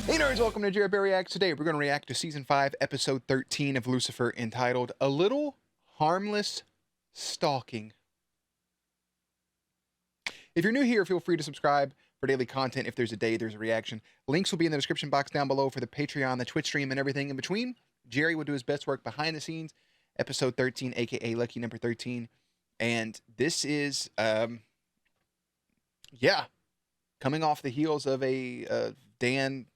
Hey nerds, welcome to Jared Bear Reacts. Today we're going to react to Season 5, Episode 13 of Lucifer, entitled A Little Harmless Stalking. If you're new here, feel free to subscribe for daily content. If there's a day, there's a reaction. Links will be in the description box down below for the Patreon, the Twitch stream, and everything in between. Jerry will do his best work behind the scenes. Episode 13, aka Lucky Number 13. And this is, coming off the heels of a Dan,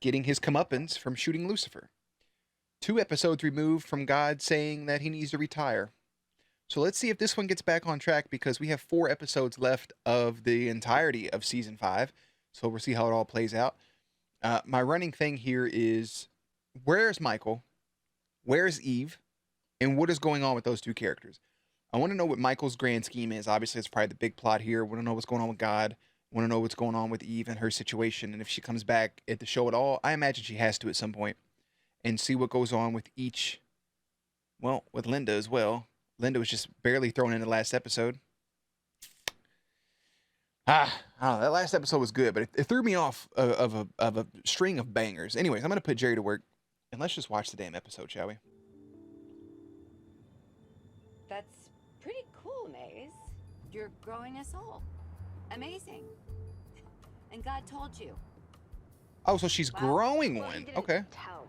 getting his comeuppance from shooting Lucifer. 2 episodes removed from God saying that he needs to retire. So let's see if this one gets back on track, because we have 4 episodes left of the entirety of Season 5. So we'll see how it all plays out. My running thing here is, where's Michael? Where's Eve? And what is going on with those 2 characters? I want to know what Michael's grand scheme is. Obviously, it's probably the big plot here. I want to know what's going on with God. I want to know what's going on with Eve and her situation. And if she comes back at the show at all, I imagine she has to at some point. And see what goes on with each. Well, with Linda as well. Linda was just barely thrown in the last episode. I don't know. That last episode was good, but it threw me off of a string of bangers. Anyways, I'm going to put Jerry to work. And let's just watch the damn episode, shall we? That's pretty cool, Maze. You're growing a soul. Amazing. And God told you. Oh, so she's growing Well, one. he didn't Okay.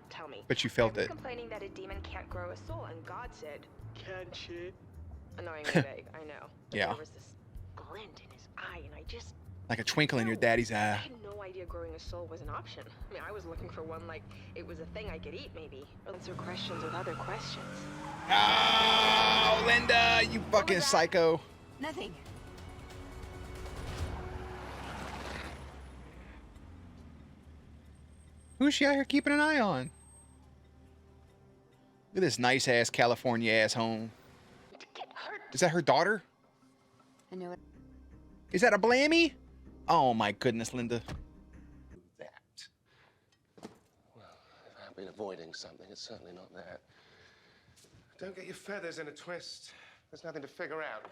Tell me. But you felt I was it. complaining that a demon can't grow a soul, and God said, "Can she?" Annoyingly vague, I know. But Yeah. there was this glint in his eye, and I just... Like a twinkle in your No, daddy's I eye. had no idea growing a soul was an option. I mean, I was looking for one like it was a thing I could eat, maybe. Or answer questions with other questions. Oh, Linda, you fucking psycho. Nothing. Who's she out here keeping an eye on? Look at this nice ass California ass home. Get hurt. Is that her daughter? I knew it. Is that a Blammy? Oh my goodness, Linda. That. Well, if I've been avoiding something, it's certainly not that. Don't get your feathers in a twist. There's nothing to figure out.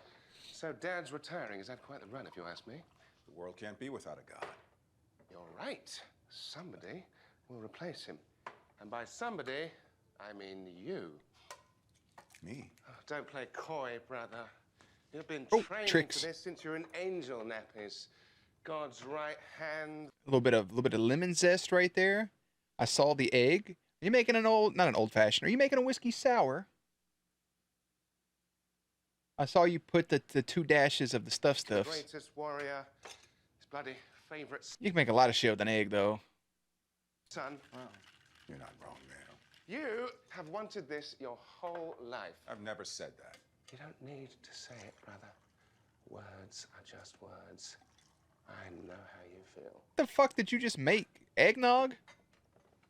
So Dad's retiring. Is that quite the run, if you ask me? The world can't be without a God. You're right. Somebody will replace him. And by somebody, I mean you. Me? Oh, don't play coy, brother. You've been Oh, training tricks. for this since you're an angel, Nappies. God's right hand. A little bit of lemon zest right there. I saw the egg. Are you making not an old fashioned? Are you making a whiskey sour? I saw you put the 2 dashes of the stuffs. Greatest warrior. His bloody favorite You can make a lot of shit with an egg, though. son. Well, you're not wrong there. You have wanted this your whole life. I've never said that. You don't need to say it, brother. Words are just words. I know how you feel. What the fuck did you just make? Eggnog?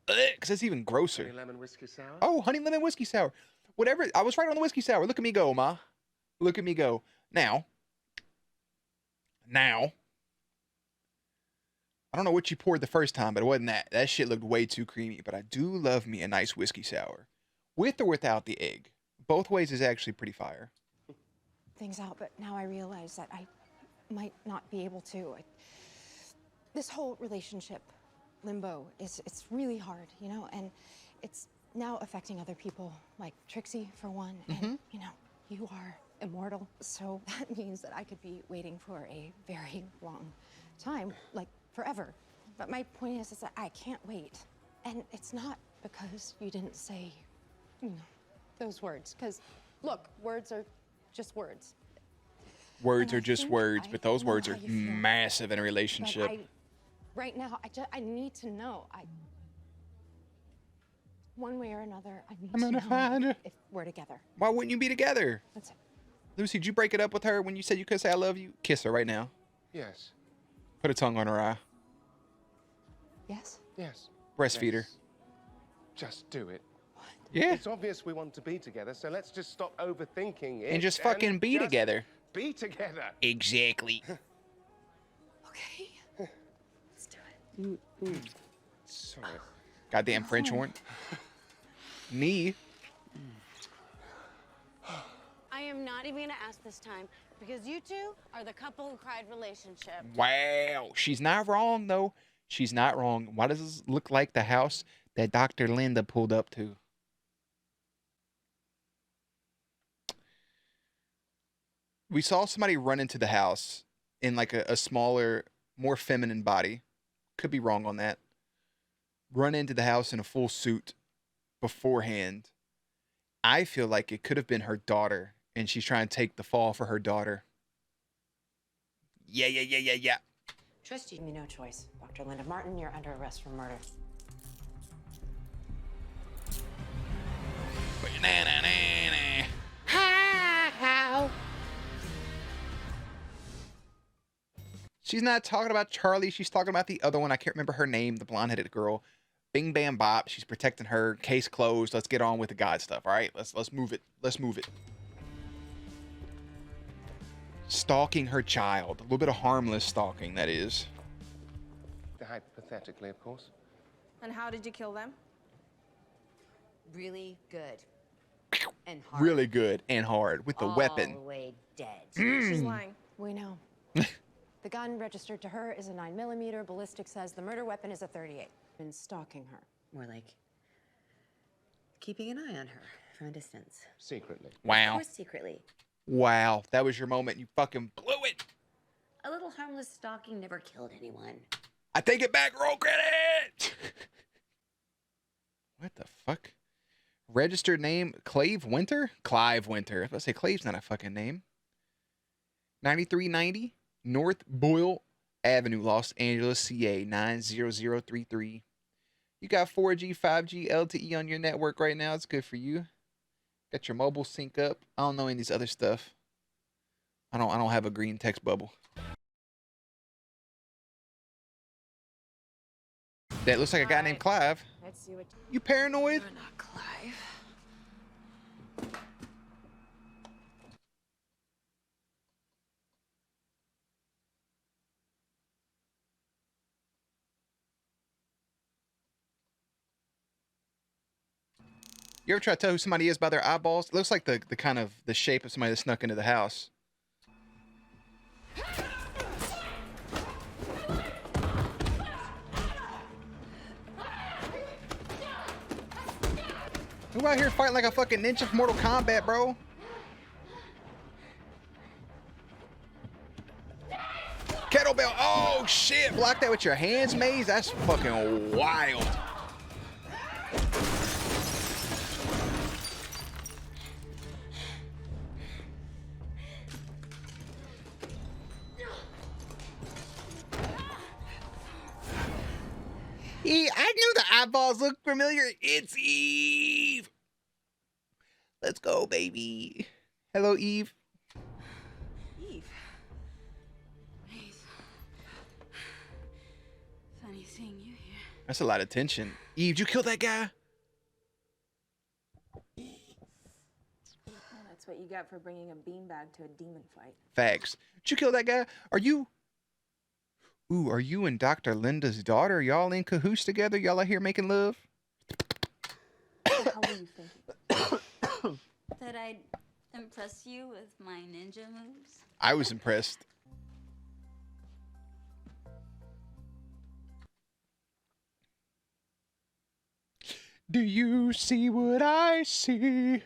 Because it's even grosser. Honey lemon whiskey sour? Oh, honey lemon whiskey sour. Whatever. I was right on the whiskey sour. Look at me go, ma. Look at me go. Now. I don't know what you poured the first time, but it wasn't that. That shit looked way too creamy. But I do love me a nice whiskey sour. With or without the egg. Both ways is actually pretty fire. Things out, but now I realize that I might not be able to. This whole relationship limbo it's really hard, and it's now affecting other people, like Trixie for one, and you are immortal, so that means that I could be waiting for a very long time, like forever. But my point is that I can't wait, and it's not because you didn't say, those words, because look, words are just words. Words And are I just think words, I but those know words how are you feel. massive in a But relationship. right now, I need to know. One way or another, I need I'm to gonna know find her. if we're together. Why wouldn't you be together? That's it. Lucy, did you break it up with her when you said you could say I love you? Kiss her right now. Yes. Put a tongue on her eye. Yes? Yes. Breastfeed her. Yes. Just do it. Yeah. It's obvious we want to be together, so let's just stop overthinking it. And just fucking be just together. Be together. Exactly. Okay. Let's do it. Sorry. Goddamn French horn. Knee. I am not even gonna ask this time because you two are the couple who cried relationship. Wow. She's not wrong, though. She's not wrong. Why does this look like the house that Dr. Linda pulled up to? We saw somebody run into the house in like a smaller, more feminine body. Could be wrong on that. Run into the house in a full suit beforehand. I feel like it could have been her daughter, and she's trying to take the fall for her daughter. Yeah. Trust you. Give me no choice. Dr. Linda Martin, you're under arrest for murder. How? She's not talking about Charlie. She's talking about the other one. I can't remember her name, the blonde-headed girl. Bing bam bop. She's protecting her. Case closed. Let's get on with the God stuff. All right, let's move it. Let's move it. Stalking her child. A little bit of harmless stalking, that is. Hypothetically, of course. And how did you kill them? Really good. And hard. Really good and hard with the weapon. All the way dead. She's lying. We know. The gun registered to her is a 9mm. Ballistics says the murder weapon is a 38. Been stalking her. More like keeping an eye on her from a distance. Secretly. Wow. Or secretly. Wow. That was your moment. You fucking blew it. A little harmless stalking never killed anyone. I take it back. Roll credit. What the fuck? Registered name, Clive Winter? Clive Winter. I was about to say Clive's not a fucking name. 9390 North Boyle Avenue, Los Angeles, CA 90033. You got 4G, 5G, LTE on your network right now. It's good for you. Got your mobile sync up. I don't know any of these other stuff. I don't have a green text bubble. That looks like a guy named Clive. Let's see what You paranoid? you're not, Clive. You ever try to tell who somebody is by their eyeballs? It looks like the kind of the shape of somebody that snuck into the house. Who out here fighting like a fucking ninja from Mortal Kombat, bro? Kettlebell. Oh shit! Block that with your hands, Maze. That's fucking wild. I knew the eyeballs looked familiar. It's Eve. Let's go, baby. Hello, Eve. Eve. Nice. Funny seeing you here. That's a lot of tension. Eve, did you kill that guy? Well, that's what you get for bringing a beanbag to a demon fight. Facts. Did you kill that guy? Are you and Dr. Linda's daughter? Y'all in cahoots together? Y'all out here making love? How were you thinking? That I'd impress you with my ninja moves? I was impressed. Do you see what I see?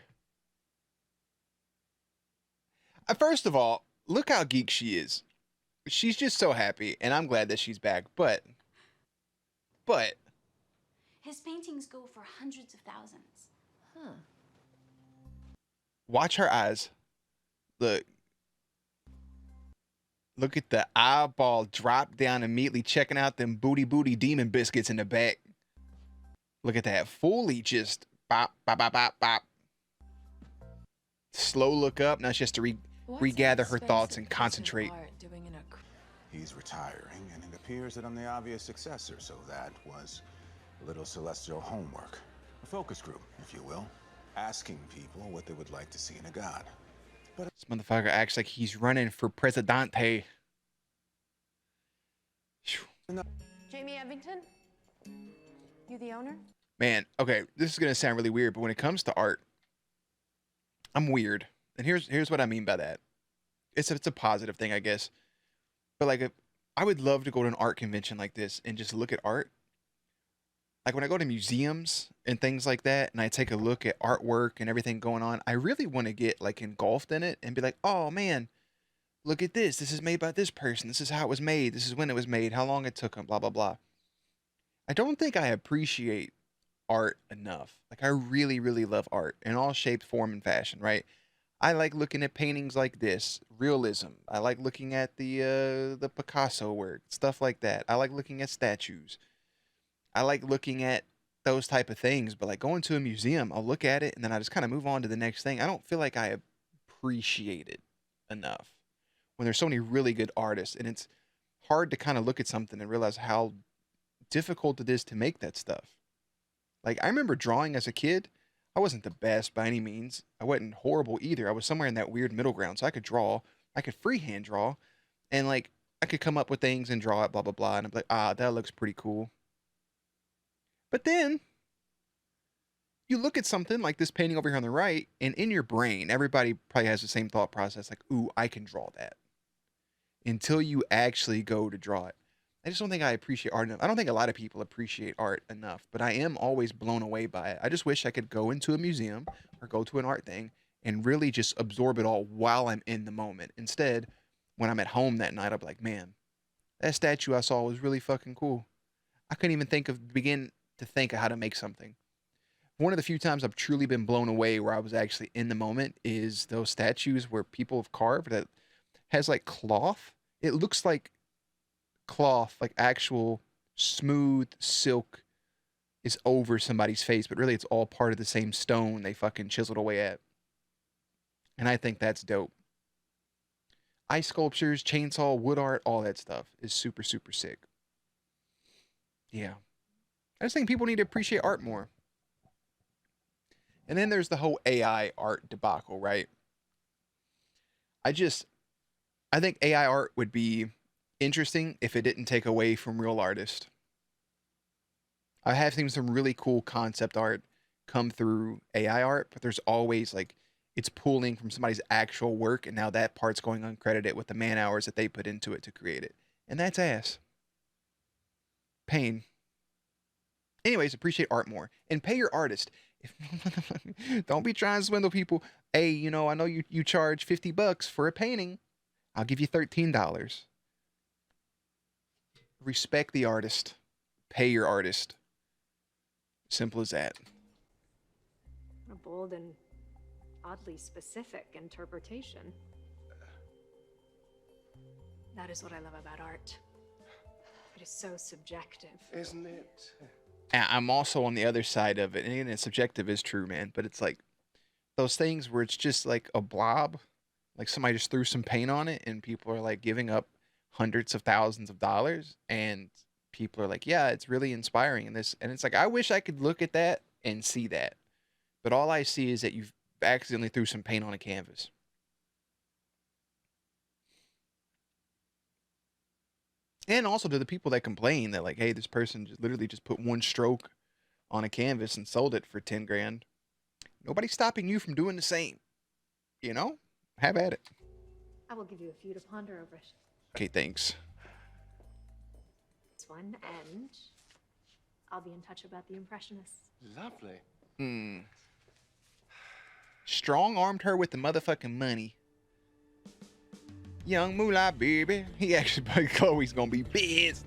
First of all, look how geek she is. She's just so happy, and I'm glad that she's back. But His paintings go for hundreds of thousands. Huh. watch her eyes. Look at the eyeball drop down immediately, checking out them booty demon biscuits in the back. Look at that. Fully just bop, bop, bop, bop, bop. Slow look up. Now it's just to regather her thoughts and concentrate. He's retiring, and it appears that I'm the obvious successor, so that was a little celestial homework. A focus group, if you will. Asking people what they would like to see in a god. This motherfucker acts like he's running for presidente. Jamie Evington? You the owner? Man, okay, this is gonna sound really weird, but when it comes to art, I'm weird. And here's what I mean by that. It's a positive thing, I guess. But like, I would love to go to an art convention like this and just look at art. Like when I go to museums and things like that, and I take a look at artwork and everything going on, I really want to get like engulfed in it and be like, oh man, look at this. This is made by this person. This is how it was made. This is when it was made, how long it took them, blah, blah, blah. I don't think I appreciate art enough. Like I really, really love art in all shapes, form, and fashion, right? I like looking at paintings like this, realism. I like looking at the Picasso work, stuff like that. I like looking at statues. I like looking at those type of things, but like going to a museum, I'll look at it and then I just kind of move on to the next thing. I don't feel like I appreciate it enough when there's so many really good artists, and it's hard to kind of look at something and realize how difficult it is to make that stuff. Like I remember drawing as a kid. I wasn't the best by any means. I wasn't horrible either. I was somewhere in that weird middle ground. So I could draw, I could freehand draw, and like I could come up with things and draw it, blah blah blah, and I'm like, ah, that looks pretty cool. But then you look at something like this painting over here on the right, and in your brain, everybody probably has the same thought process, like, ooh, I can draw that. Until you actually go to draw it. I just don't think I appreciate art enough. I don't think a lot of people appreciate art enough, but I am always blown away by it. I just wish I could go into a museum or go to an art thing and really just absorb it all while I'm in the moment. Instead, when I'm at home that night, I'll be like, man, that statue I saw was really fucking cool. I couldn't even begin to think of how to make something. One of the few times I've truly been blown away where I was actually in the moment is those statues where people have carved that has like cloth. It looks like cloth, like actual smooth silk is over somebody's face, but really it's all part of the same stone they fucking chiseled away at. And I think that's dope. Ice sculptures, chainsaw, wood art, all that stuff is super, super sick. Yeah. I just think people need to appreciate art more. And then there's the whole AI art debacle, right? I think AI art would be interesting if it didn't take away from real artists. I have seen some really cool concept art come through AI art, but there's always like it's pulling from somebody's actual work, and now that part's going uncredited with the man hours that they put into it to create it. And that's ass. Pain. Anyways, appreciate art more and pay your artist. Don't be trying to swindle people. Hey, you know, I know you charge $50 for a painting. I'll give you $13. Respect the artist. Pay your artist. Simple as that. A bold and oddly specific interpretation. That is what I love about art. It is so subjective. Isn't it? I'm also on the other side of it. And subjective is true, man. But it's like those things where it's just like a blob. Like somebody just threw some paint on it and people are like giving up hundreds of thousands of dollars. And people are like, yeah, it's really inspiring in this. And it's like, I wish I could look at that and see that. But all I see is that you've accidentally threw some paint on a canvas. And also to the people that complain that like, hey, this person just literally just put one stroke on a canvas and sold it for 10 grand. Nobody's stopping you from doing the same. You know? Have at it. I will give you a few to ponder over it. Okay, thanks. This one, and I'll be in touch about the Impressionists. Lovely. Strong-armed her with the motherfucking money. Young Moolah, baby. He actually, Chloe's gonna be pissed.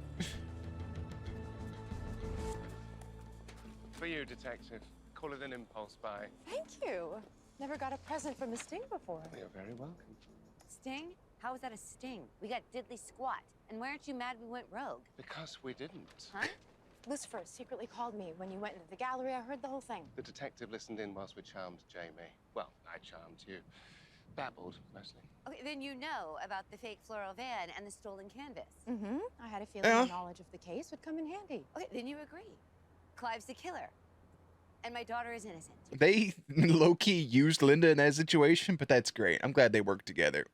For you, detective. Call it an impulse buy. Thank you. Never got a present from a Sting before. You're very welcome. Sting? How was that a sting? We got diddly squat. And why aren't you mad we went rogue? Because we didn't. Huh? Lucifer secretly called me when you went into the gallery. I heard the whole thing. The detective listened in whilst we charmed Jamie. Well, I charmed you. Babbled, mostly. Okay, then you know about the fake floral van and the stolen canvas. Mm-hmm. I had a feeling the knowledge of the case would come in handy. Okay, then you agree. Clive's the killer. And my daughter is innocent. They low-key used Linda in that situation, but that's great. I'm glad they worked together.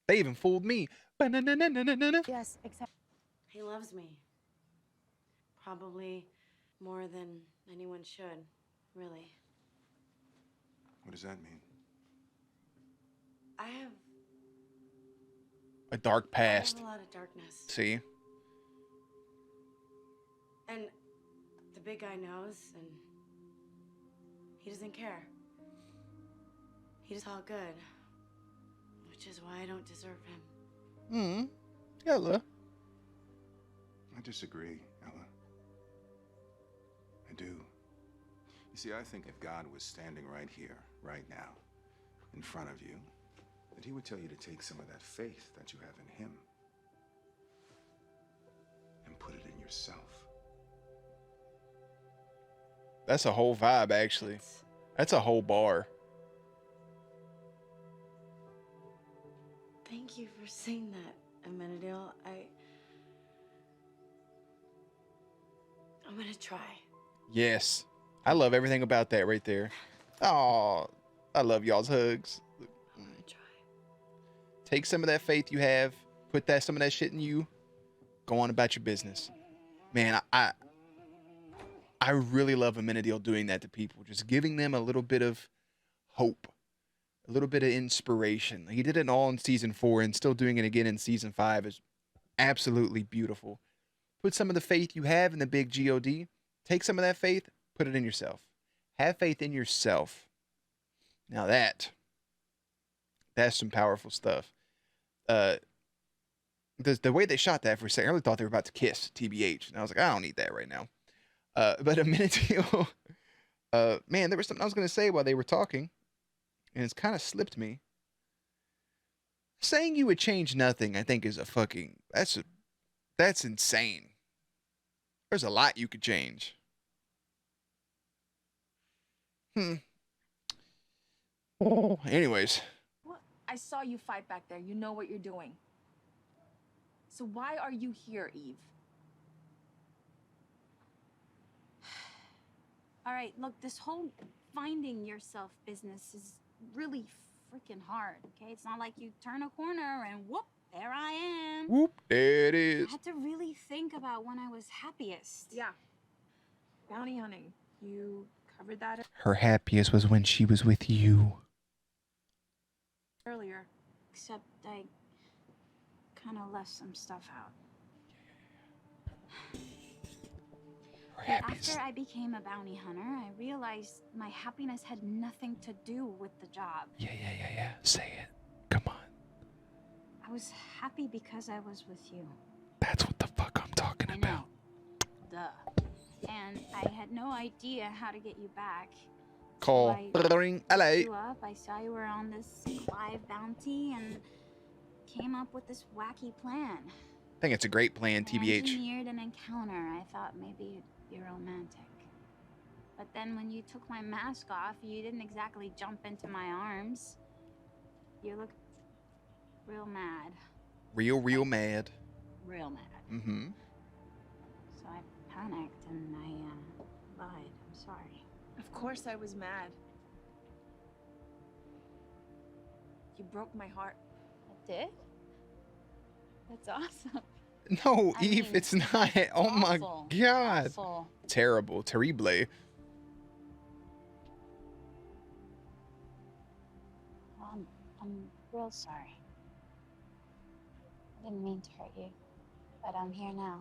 They even fooled me. Yes, exactly. He loves me. Probably more than anyone should, really. What does that mean? I have A dark I have past. a lot of darkness. See? And the big guy knows, and he doesn't care. He's all good, which is why I don't deserve him. Ella. I disagree, Ella. I do. You see, I think if God was standing right here, right now, in front of you, that he would tell you to take some of that faith that you have in him and put it in yourself. That's a whole vibe, actually. That's a whole bar. Thank you for saying that, Amenadiel. I'm gonna try. Yes. I love everything about that right there. Oh, I love y'all's hugs. I'm gonna try. Take some of that faith you have, put some of that shit in you, go on about your business. Man, I really love Amenadiel doing that to people, just giving them a little bit of hope, a little bit of inspiration. He did it all in season 4 and still doing it again in season 5 is absolutely beautiful. Put some of the faith you have in the big God. Take some of that faith, put it in yourself. Have faith in yourself. Now that's some powerful stuff. The way they shot that for a second, I really thought they were about to kiss, TBH. And I was like, I don't need that right now. But Amenadiel, man, there was something I was going to say while they were talking, and it's kind of slipped me. Saying you would change nothing, I think, is that's insane. There's a lot you could change. Anyways. What? I saw you fight back there. You know what you're doing. So why are you here, Eve? All right, look, this whole finding yourself business is really freaking hard, okay? It's not like you turn a corner and whoop, there I am. Whoop, there it is. I had to really think about when I was happiest. Yeah. Bounty hunting. You covered that Her happiest was when she was with you. earlier. Except I kind of left some stuff out. But after I became a bounty hunter, I realized my happiness had nothing to do with the job. Yeah. Say it. Come on. I was happy because I was with you. That's what the fuck I'm talking about. Duh. And I had no idea how to get you back. Call. So I LA. you up. I saw you were on this Clive bounty and came up with this wacky plan. I think it's a great plan, I TBH. engineered an encounter. I thought maybe it'd be romantic. But then when you took my mask off, you didn't exactly jump into my arms. You looked real mad. Real mad. Real mad. Mm-hmm. So I panicked and I lied. I'm sorry. Of course I was mad. You broke my heart. I did? That's awesome. No, I Eve, mean, it's not. Oh my awful. god. Awful. Terrible. Terrible. I'm real sorry. I didn't mean to hurt you, but I'm here now.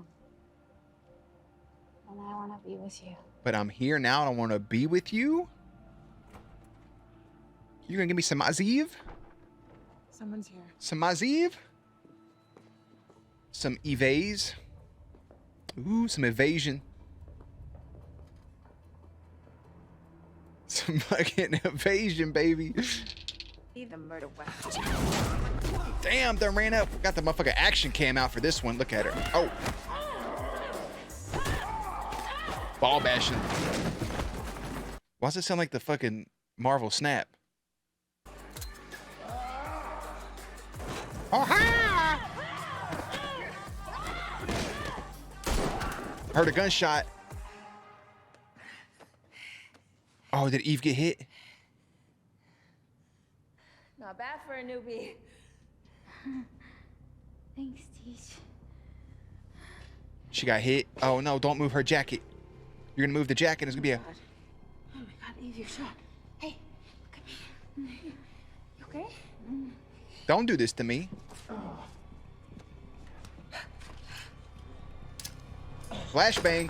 And I want to be with you. But I'm here now and I want to be with you? You gonna give me some Aziv? Someone's here. Some Aziv? Some evase? Ooh, some evasion. Some fucking evasion, baby. The murder weapon. Damn, done ran up. Got the motherfucking action cam out for this one. Look at her. Oh. Ball bashing. Why does it sound like the fucking Marvel Snap? Oh, ha! Heard a gunshot. Oh, did Eve get hit? Not bad for a newbie. Thanks, Teach. She got hit. Oh no, don't move her jacket. You're gonna move the jacket, it's gonna be a... Oh my god, Eve, you're shot. Hey, look at me. You okay? Don't do this to me. Flashbang.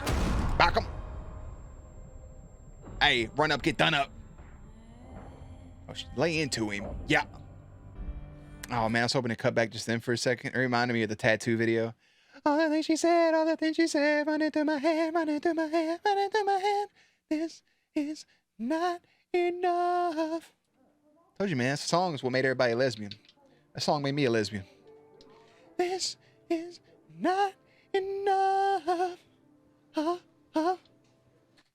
Back him. Hey, run up, get done up. Oh, lay into him. Yeah. Oh, man, I was hoping to cut back just then for a second. It reminded me of the tattoo video. All the things she said, all the things she said, running through my head, running through my head, running through my head. This is not enough. Told you, man, that song is what made everybody a lesbian. That song made me a lesbian. This is not enough.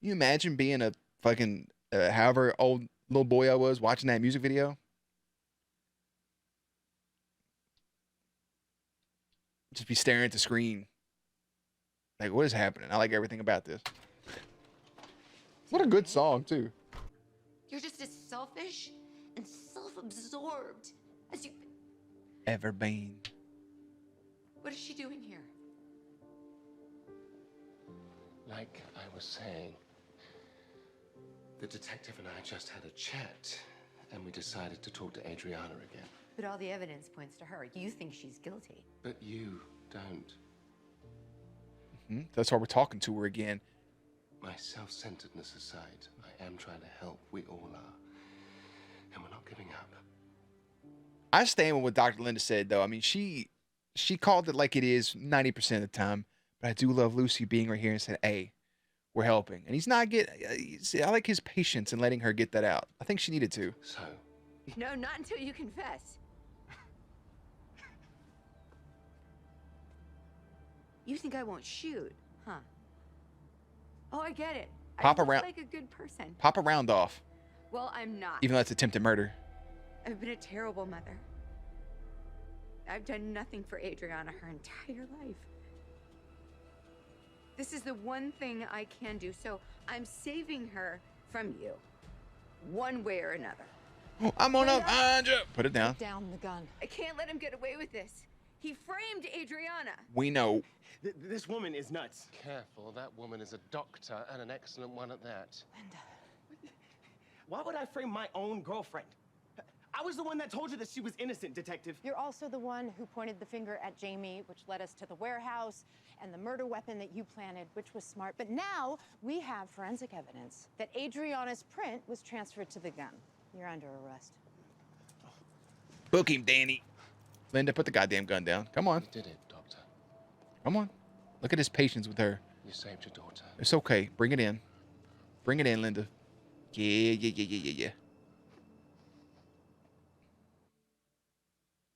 You imagine being a fucking, however old little boy I was watching that music video? Just be staring at the screen. Like, what is happening? I like everything about this. What a good song, too. You're just as selfish and self-absorbed as you... Ever been. What is she doing here? Like I was saying, the detective and I just had a chat, and we decided to talk to Adriana again. But all the evidence points to her. You think she's guilty. But you don't. That's why we're talking to her again. My self-centeredness aside, I am trying to help. We all are. And we're not giving up. I stand with what Dr. Linda said, though. I mean, she called it like it is 90% of the time. But I do love Lucy being right here and saying, hey, we're helping. And he's not getting... I like his patience in letting her get that out. I think she needed to. So... No, not until you confess. You think I won't shoot, huh? Oh, I get it. Pop I look around. like a good person. Pop a round off. Well, I'm not. Even though that's attempted murder. I've been a terrible mother. I've done nothing for Adriana her entire life. This is the one thing I can do, so I'm saving her from you. One way or another. I'm on up, Anja. Put it down. Put down the gun. I can't let him get away with this. He framed Adriana. We know. This woman is nuts. Careful, that woman is a doctor and an excellent one at that. Linda. Why would I frame my own girlfriend? I was the one that told you that she was innocent, detective. You're also the one who pointed the finger at Jamie, which led us to the warehouse, and the murder weapon that you planted, which was smart. But now we have forensic evidence that Adriana's print was transferred to the gun. You're under arrest. Book him, Danny. Linda, put the goddamn gun down. Come on. You did it, Doctor. Come on. Look at his patience with her. You saved your daughter. It's okay. Bring it in. Bring it in, Linda. Yeah.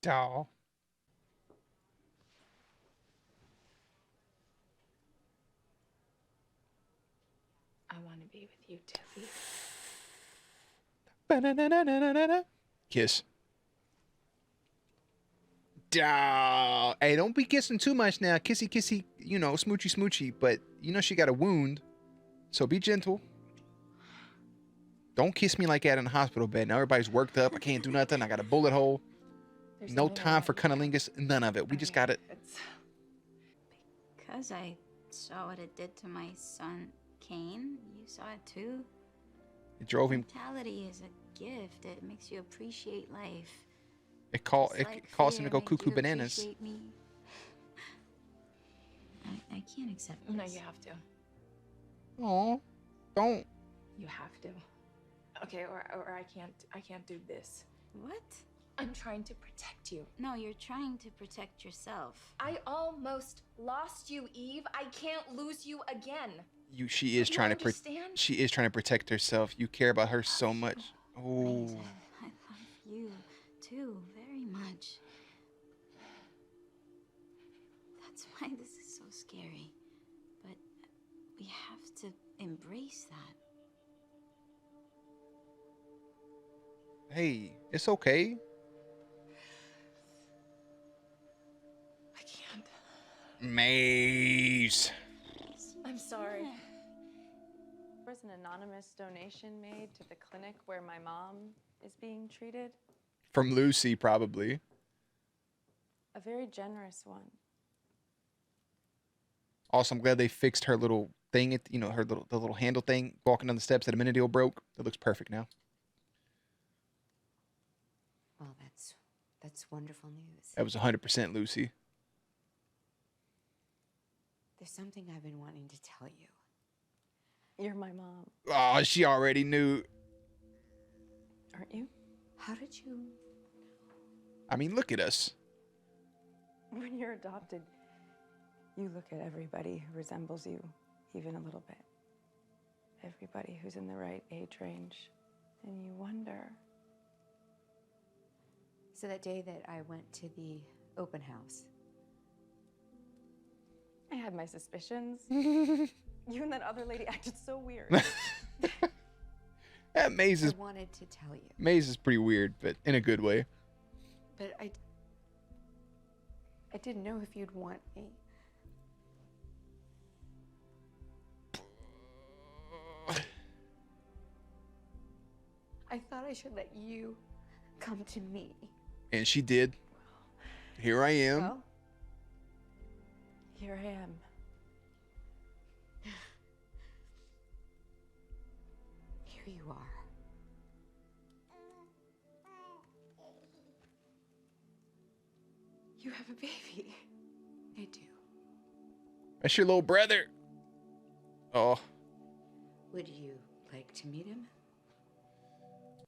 Doll. I want to be with you, Tiffy. Ba-na-na-na-na-na-na. Kiss. Doll. Hey, don't be kissing too much now. Kissy, kissy, you know, smoochy, smoochy. But you know she got a wound. So be gentle. Don't kiss me like that in the hospital bed. Now everybody's worked up. I can't do nothing. I got a bullet hole. There's No nothing time wrong for with you. cunnilingus. None of it. We just got it. Because I saw what it did to my son, Cain. You saw it too. It drove him. Mortality is a gift. It makes you appreciate life. It Just like caused him to fear go makes cuckoo you bananas. appreciate me. I can't accept this. No, you have to. Oh, don't. You have to. Okay, or I can't do this. What? I'm trying to protect you. No, you're trying to protect yourself. I almost lost you, Eve. I can't lose you again. She is You trying to understand? she is trying to protect herself. You care about her so much. Oh. Please, I love you too, very much. That's why this is so scary. But we have to embrace that. Hey, it's okay. I can't. Maze. I'm sorry. There was an anonymous donation made to the clinic where my mom is being treated. From Lucy, probably. A very generous one. Also, I'm glad they fixed her little thing. You know, the little handle thing walking down the steps that a minute ago broke. It looks perfect now. Well, that's wonderful news. That was 100% Lucy. This There's something I've been wanting to tell you. You're my mom, Oh, she already knew. aren't you? How did you... I mean, look at us. When you're adopted, you look at everybody who resembles you, even a little bit. Everybody who's in the right age range. And you wonder. So that day that I went to the open house, I had my suspicions. You and that other lady acted so weird. That Maze is I wanted to tell you. Maze is pretty weird, but in a good way. But I didn't know if you'd want me. I thought I should let you come to me. And she did. Here I am. Well, here I am. Here you are. You have a baby. I do. That's your little brother. Oh. Would you like to meet him?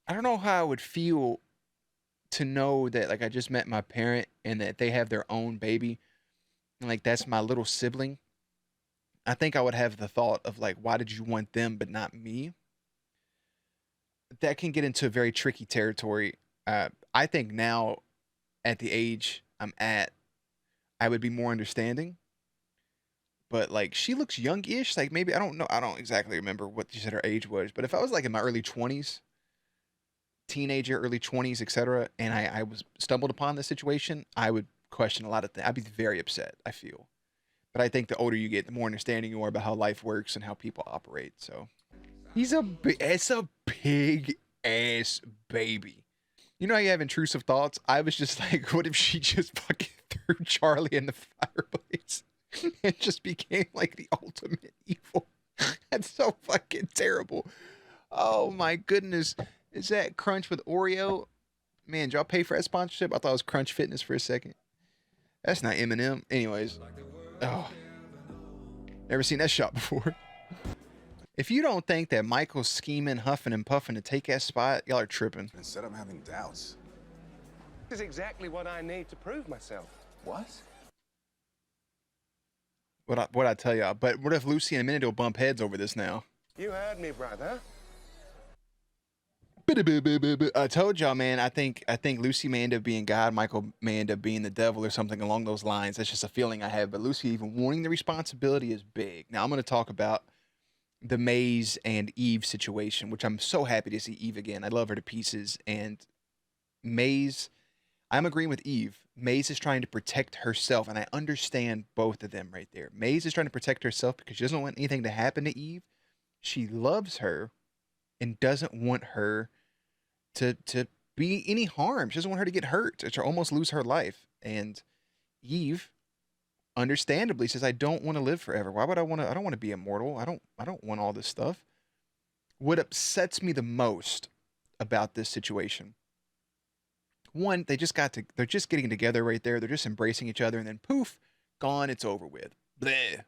I don't know how I would feel to know that, like, I just met my parent and that they have their own baby. And, like, that's my little sibling. I think I would have the thought of, like, why did you want them but not me? That can get into very tricky territory. I think now, at the age I'm at, I would be more understanding. But, like, she looks young-ish. Like, maybe, I don't know. I don't exactly remember what she said her age was. But if I was, like, in my early 20s, teenager, early 20s, etc., and I was stumbled upon this situation, I would question a lot of things. I'd be very upset, I feel. But I think the older you get, the more understanding you are about how life works and how people operate. So it's a big ass baby. You know how you have intrusive thoughts? I was just like, what if she just fucking threw Charlie in the fireplace and just became like the ultimate evil? That's so fucking terrible. Oh my goodness. Is that Crunch with Oreo? Man, did y'all pay for that sponsorship? I thought it was Crunch Fitness for a second. That's not Eminem. Anyways. Oh. Never seen that shot before. If you don't think that Michael's scheming, huffing, and puffing to take that spot, y'all are tripping. Instead, I'm having doubts. This is exactly what I need to prove myself. What? What I tell y'all? But what if Lucy and Amenadiel bump heads over this now? You heard me, brother. I told y'all, man. I think Lucy may end up being God. Michael may end up being the devil or something along those lines. That's just a feeling I have. But Lucy even wanting the responsibility is big. Now I'm going to talk about the Maze and Eve situation, which I'm so happy to see Eve again. I love her to pieces. And Maze, I'm agreeing with Eve. Maze is trying to protect herself, and I understand both of them right there. Maze is trying to protect herself because she doesn't want anything to happen to Eve. She loves her and doesn't want her to be any harm. She doesn't want her to get hurt or to almost lose her life. And Eve, understandably, says, I don't want to live forever. Why would I want to? I don't want to be immortal. I don't want all this stuff. What upsets me the most about this situation, one, they're just getting together right there. They're just embracing each other, and then poof, gone. It's over with. Bleh.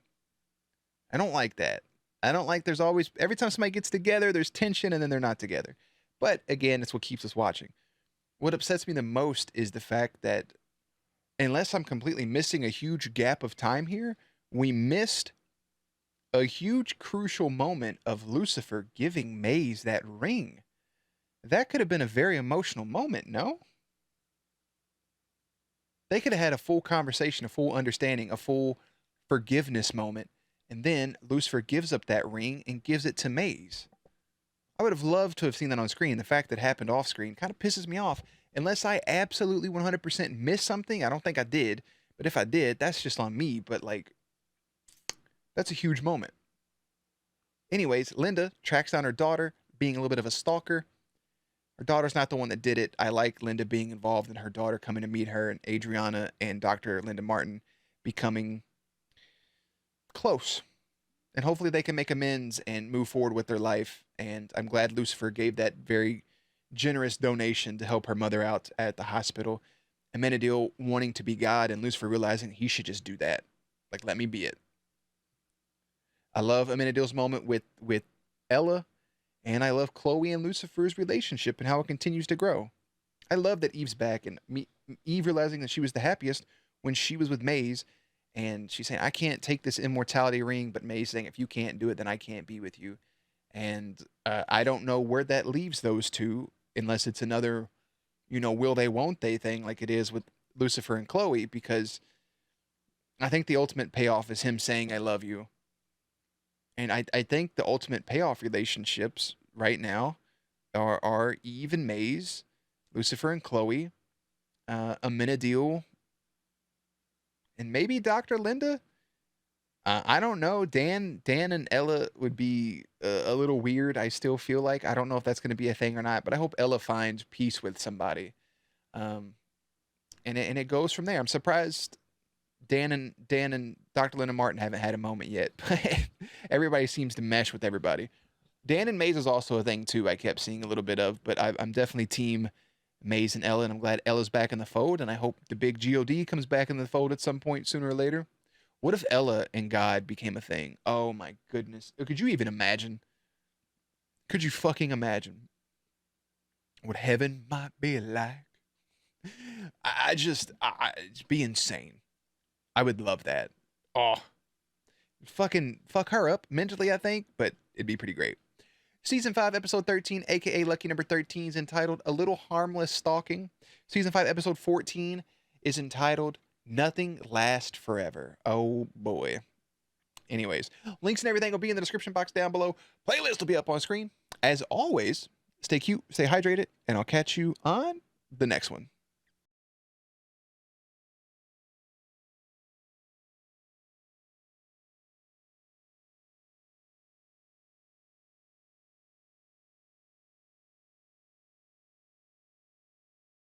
I don't like that. I don't like there's always, every time somebody gets together, there's tension, and then they're not together. But again, it's what keeps us watching. What upsets me the most is the fact that unless I'm completely missing a huge gap of time here, we missed a huge crucial moment of Lucifer giving Maze that ring. That could have been a very emotional moment, no? They could have had a full conversation, a full understanding, a full forgiveness moment, and then Lucifer gives up that ring and gives it to Maze. I would have loved to have seen that on screen. The fact that it happened off screen kind of pisses me off. Unless I absolutely 100% missed something. I don't think I did. But if I did, that's just on me. But, like, that's a huge moment. Anyways, Linda tracks down her daughter, being a little bit of a stalker. Her daughter's not the one that did it. I like Linda being involved and her daughter coming to meet her, and Adriana and Dr. Linda Martin becoming close. And hopefully they can make amends and move forward with their life. And I'm glad Lucifer gave that very generous donation to help her mother out at the hospital. Amenadiel wanting to be God and Lucifer realizing he should just do that. Like, let me be it. I love Amenadiel's moment with Ella, and I love Chloe and Lucifer's relationship and how it continues to grow. I love that Eve's back and Eve realizing that she was the happiest when she was with Maze, and she's saying, I can't take this immortality ring, but Maze saying, if you can't do it, then I can't be with you. And I don't know where that leaves those two, unless it's another, will they, won't they thing like it is with Lucifer and Chloe, because I think the ultimate payoff is him saying, I love you. And I think the ultimate payoff relationships right now are Eve and Maze, Lucifer and Chloe, Amenadiel, and maybe Dr. Linda. I don't know. Dan and Ella would be a little weird. I still feel like I don't know if that's going to be a thing or not. But I hope Ella finds peace with somebody, and it goes from there. I'm surprised Dan and Dr. Linda Martin haven't had a moment yet. Everybody seems to mesh with everybody. Dan and Maze is also a thing too. I kept seeing a little bit of, but I'm definitely team Maze and Ella, and I'm glad Ella's back in the fold, and I hope the big God comes back in the fold at some point sooner or later. What if Ella and God became a thing? Oh my goodness. Could you even imagine? Could you fucking imagine what heaven might be like? It'd be insane. I would love that. Oh, fucking fuck her up mentally, I think, but it'd be pretty great. Season 5, Episode 13, aka Lucky Number 13, is entitled A Little Harmless Stalking. Season 5, Episode 14 is entitled Nothing Lasts Forever. Oh boy. Anyways, links and everything will be in the description box down below. Playlist will be up on screen. As always, stay cute, stay hydrated, and I'll catch you on the next one.